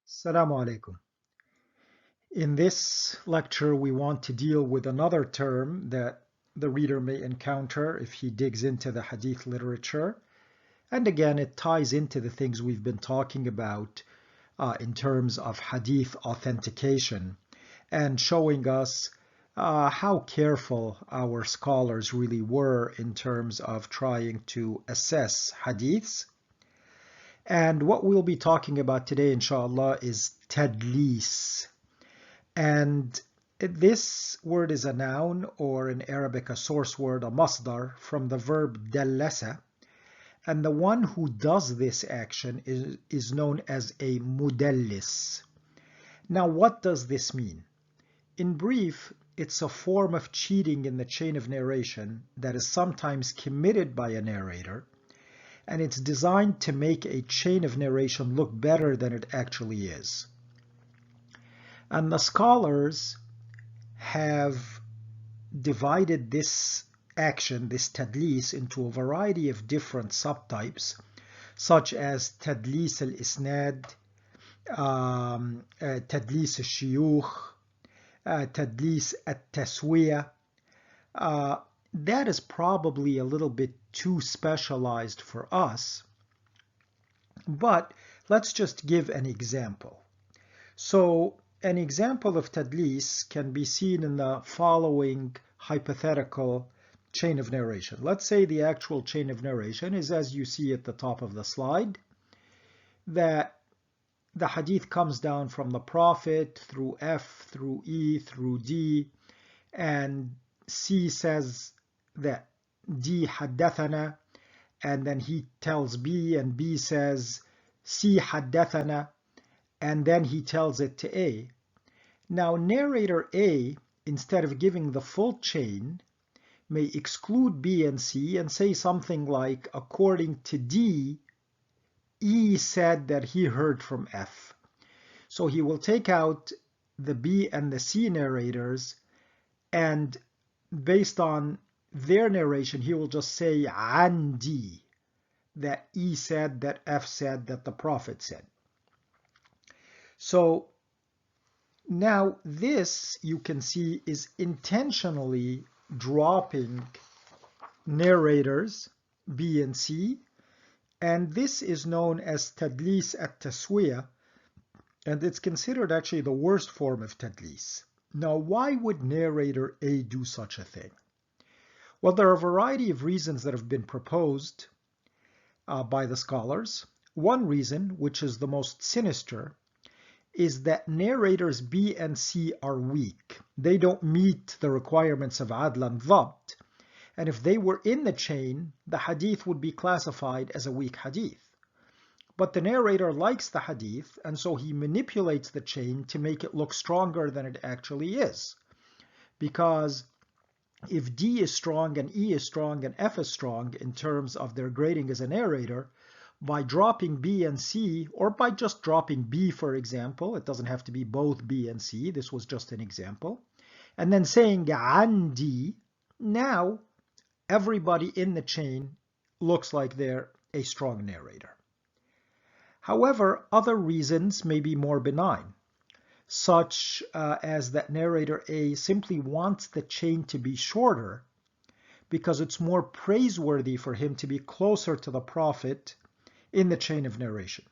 Assalamu alaikum. In this lecture, we want to deal with another term that the reader may encounter if he digs into the Hadith literature. And again, it ties into the things we've been talking about in terms of Hadith authentication and showing us how careful our scholars really were in terms of trying to assess Hadiths. And what we'll be talking about today, inshallah, is tadlis. And this word is a noun, or in Arabic a source word, a masdar, from the verb dallasa. And the one who does this action is known as a mudallis. Now, what does this mean? In brief, it's a form of cheating in the chain of narration that is sometimes committed by a narrator, and it's designed to make a chain of narration look better than it actually is. And the scholars have divided this action, this tadlis, into a variety of different subtypes, such as tadlis al-isnad, tadlis al-shuyukh, tadlis al-taswiyah. That is probably a little bit too specialized for us, but let's just give an example. So an example of tadlis can be seen in the following hypothetical chain of narration. Let's say the actual chain of narration is as you see at the top of the slide, that the hadith comes down from the Prophet through F, through E, through D, and C says that D haddathana, and then he tells B, and B says C haddathana, and then he tells it to A. Now, narrator A, instead of giving the full chain, may exclude B and C and say something like, according to D, E said that he heard from F. So he will take out the B and the C narrators, and based on their narration, he will just say an D, that E said, that F said, that the Prophet said. So now this, you can see, is intentionally dropping narrators B and C, and this is known as tadlis at-taswiyah, and it's considered actually the worst form of tadlis. Now, why would narrator A do such a thing? Well, there are a variety of reasons that have been proposed by the scholars. One reason, which is the most sinister, is that narrators B and C are weak. They don't meet the requirements of adl and dhabt. And if they were in the chain, the hadith would be classified as a weak hadith. But the narrator likes the hadith, and so he manipulates the chain to make it look stronger than it actually is. Because if D is strong and E is strong and F is strong in terms of their grading as a narrator, by dropping B and C, or by just dropping B, for example, it doesn't have to be both B and C, this was just an example, and then saying an D, now everybody in the chain looks like they're a strong narrator. However, other reasons may be more benign, such as that narrator A simply wants the chain to be shorter because it's more praiseworthy for him to be closer to the Prophet in the chain of narration.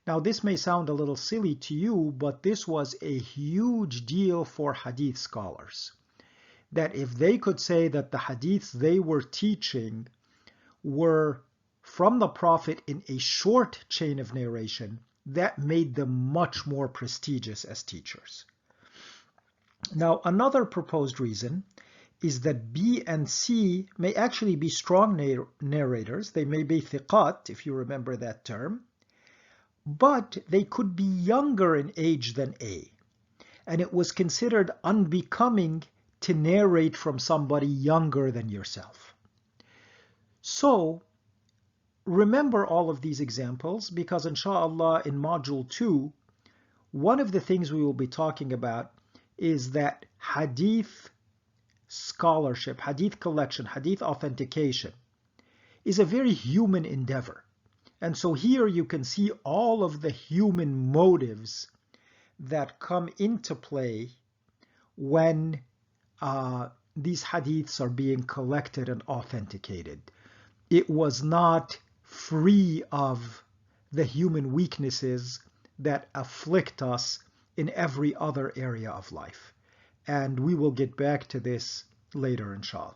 Now, this may sound a little silly to you, but this was a huge deal for hadith scholars. That if they could say that the hadiths they were teaching were from the Prophet in a short chain of narration, that made them much more prestigious as teachers. Now, another proposed reason is that B and C may actually be strong narrators. They may be thiqat, if you remember that term, but they could be younger in age than A. And it was considered unbecoming to narrate from somebody younger than yourself. So, remember all of these examples, because inshallah in module 2, one of the things we will be talking about is that hadith scholarship, hadith collection, hadith authentication is a very human endeavor. And so here you can see all of the human motives that come into play when these hadiths are being collected and authenticated. It was not free of the human weaknesses that afflict us in every other area of life. And we will get back to this later, inshallah.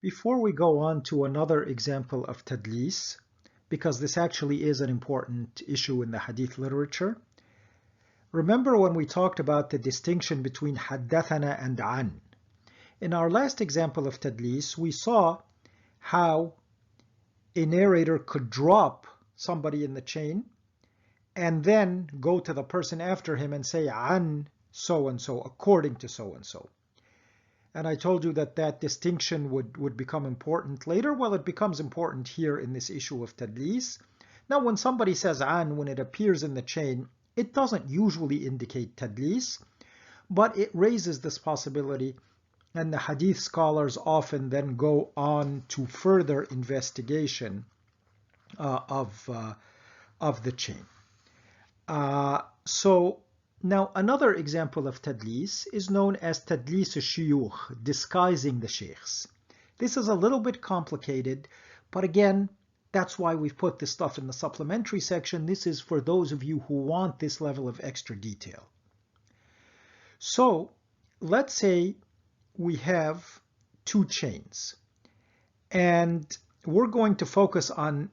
Before we go on to another example of tadlis, because this actually is an important issue in the hadith literature, remember when we talked about the distinction between haddathana and an. In our last example of tadlis, we saw how a narrator could drop somebody in the chain and then go to the person after him and say an so-and-so, according to so-and-so. And I told you that that distinction would become important later. Well, it becomes important here in this issue of tadlis. Now, when somebody says an, when it appears in the chain, it doesn't usually indicate tadlis, but it raises this possibility, and the hadith scholars often then go on to further investigation of the chain. Now another example of tadlis is known as tadlis al-shuyukh, disguising the sheikhs. This is a little bit complicated, but again, that's why we've put this stuff in the supplementary section. This is for those of you who want this level of extra detail. So let's say we have two chains, and we're going to focus on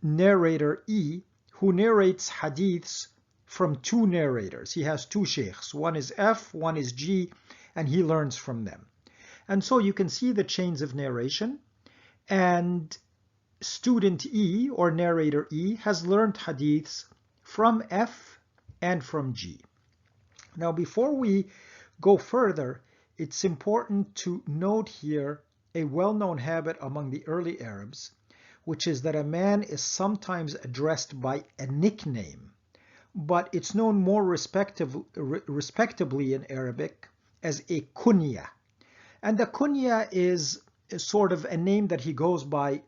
narrator E, who narrates hadiths from two narrators. He has two sheikhs. One is F, one is G, and he learns from them. And so you can see the chains of narration, and student E, or narrator E, has learned hadiths from F and from G. Now, before we go further, it's important to note here a well-known habit among the early Arabs, which is that a man is sometimes addressed by a nickname, but it's known more respectably in Arabic as a kunya. And the kunya is sort of a name that he goes by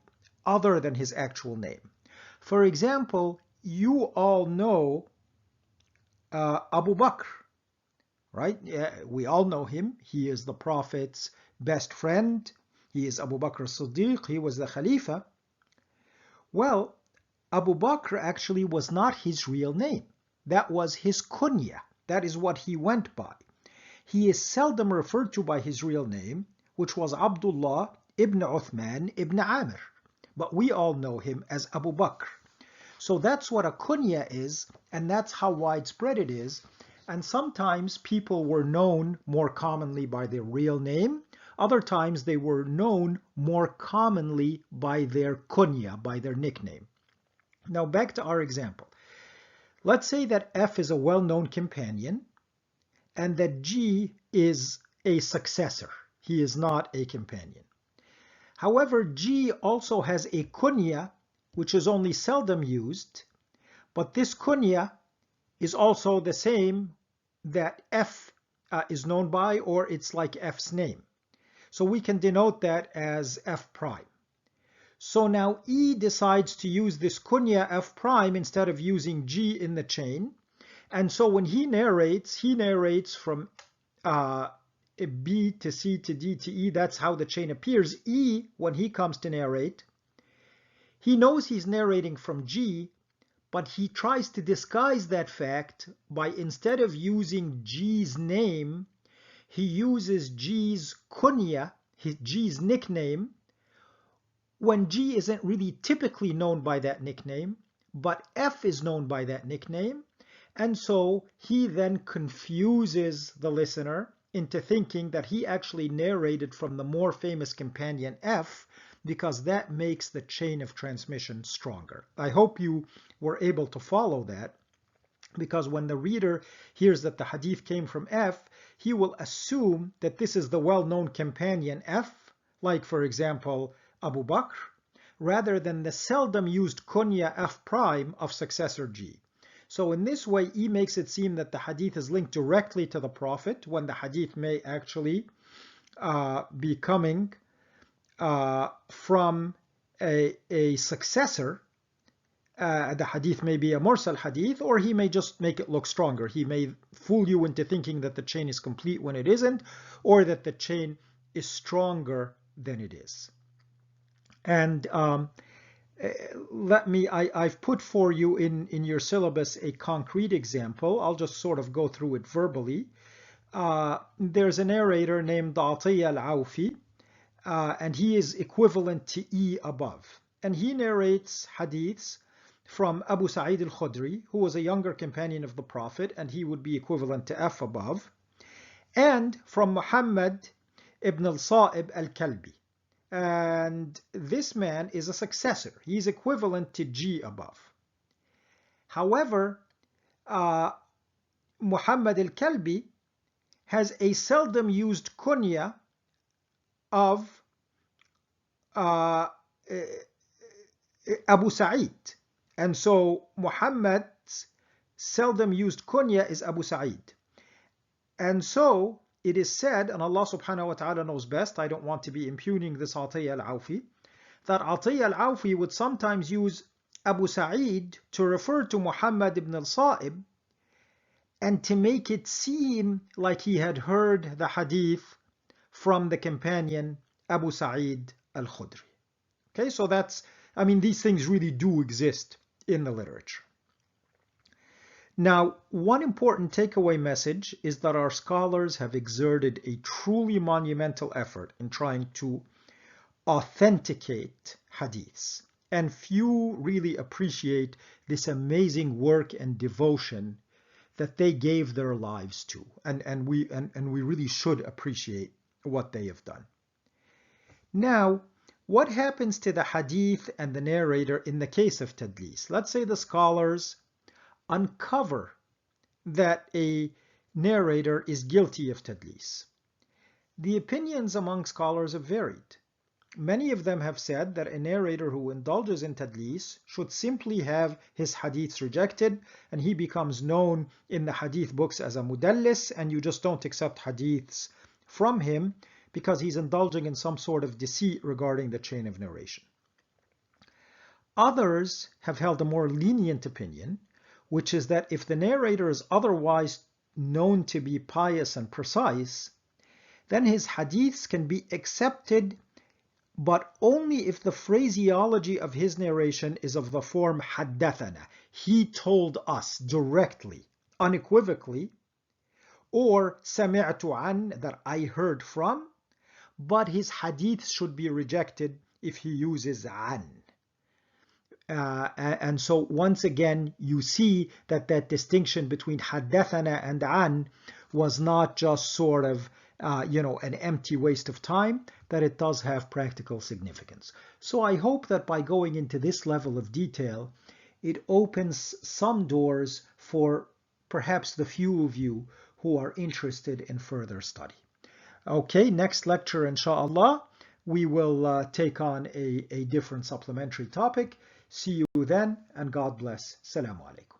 other than his actual name. For example, you all know Abu Bakr, right? We all know him. He is the Prophet's best friend. He is Abu Bakr as-Siddiq. He was the Khalifa. Well, Abu Bakr actually was not his real name. That was his kunya. That is what he went by. He is seldom referred to by his real name, which was Abdullah ibn Uthman ibn Amir. But we all know him as Abu Bakr. So that's what a kunya is, and that's how widespread it is. And sometimes people were known more commonly by their real name. Other times they were known more commonly by their kunya, by their nickname. Now back to our example. Let's say that F is a well-known companion and that G is a successor. He is not a companion. However, G also has a kunya, which is only seldom used, but this kunya is also the same that F is known by, or it's like F's name. So we can denote that as F prime. So now E decides to use this kunya F prime instead of using G in the chain. And so when he narrates from B to C to D to E. That's how the chain appears. E, when he comes to narrate, he knows he's narrating from G, but he tries to disguise that fact by, instead of using G's name, he uses G's kunya, G's nickname, when G isn't really typically known by that nickname, but F is known by that nickname. And so he then confuses the listener into thinking that he actually narrated from the more famous companion F, because that makes the chain of transmission stronger. I hope you were able to follow that, because when the reader hears that the hadith came from F, he will assume that this is the well-known companion F, like for example Abu Bakr, rather than the seldom used kunya F prime of successor G. So in this way, E makes it seem that the hadith is linked directly to the Prophet, when the hadith may actually be coming from a successor. The hadith may be a mursal hadith, or he may just make it look stronger. He may fool you into thinking that the chain is complete when it isn't, or that the chain is stronger than it is. And I've put for you in your syllabus a concrete example. I'll just sort of go through it verbally. There's a narrator named Atiyya al-Awfi, and he is equivalent to E above. And he narrates hadiths from Abu Sa'id al-Khudri, who was a younger companion of the Prophet, and he would be equivalent to F above, and from Muhammad ibn al-Sa'ib al-Kalbi. And this man is a successor. He's equivalent to G above. However, Muhammad al-Kalbi has a seldom used kunya of Abu Sa'id. And so Muhammad's seldom used kunya is Abu Sa'id. And so it is said, and Allah subhanahu wa ta'ala knows best, I don't want to be impugning this Atiyya al-Awfi, that Atiyya al-Awfi would sometimes use Abu Sa'id to refer to Muhammad ibn al-Sa'ib, and to make it seem like he had heard the hadith from the companion Abu Sa'id al-Khudri. Okay, so these things really do exist in the literature. Now, one important takeaway message is that our scholars have exerted a truly monumental effort in trying to authenticate hadiths, and few really appreciate this amazing work and devotion that they gave their lives to, and we really should appreciate what they have done. Now, what happens to the hadith and the narrator in the case of tadlis? Let's say the scholars uncover that a narrator is guilty of tadlis. The opinions among scholars have varied. Many of them have said that a narrator who indulges in tadlis should simply have his hadiths rejected, and he becomes known in the hadith books as a mudallis, and you just don't accept hadiths from him because he's indulging in some sort of deceit regarding the chain of narration. Others have held a more lenient opinion, which is that if the narrator is otherwise known to be pious and precise, then his hadiths can be accepted, but only if the phraseology of his narration is of the form haddathana, he told us directly, unequivocally, or sami'tu an, that I heard from, but his hadiths should be rejected if he uses an. And so once again, you see that distinction between haddathana and an was not just sort of an empty waste of time, that it does have practical significance. So I hope that by going into this level of detail, it opens some doors for perhaps the few of you who are interested in further study. Okay, next lecture, inshallah, we will take on a different supplementary topic. See you then, and God bless. Assalamu alaikum.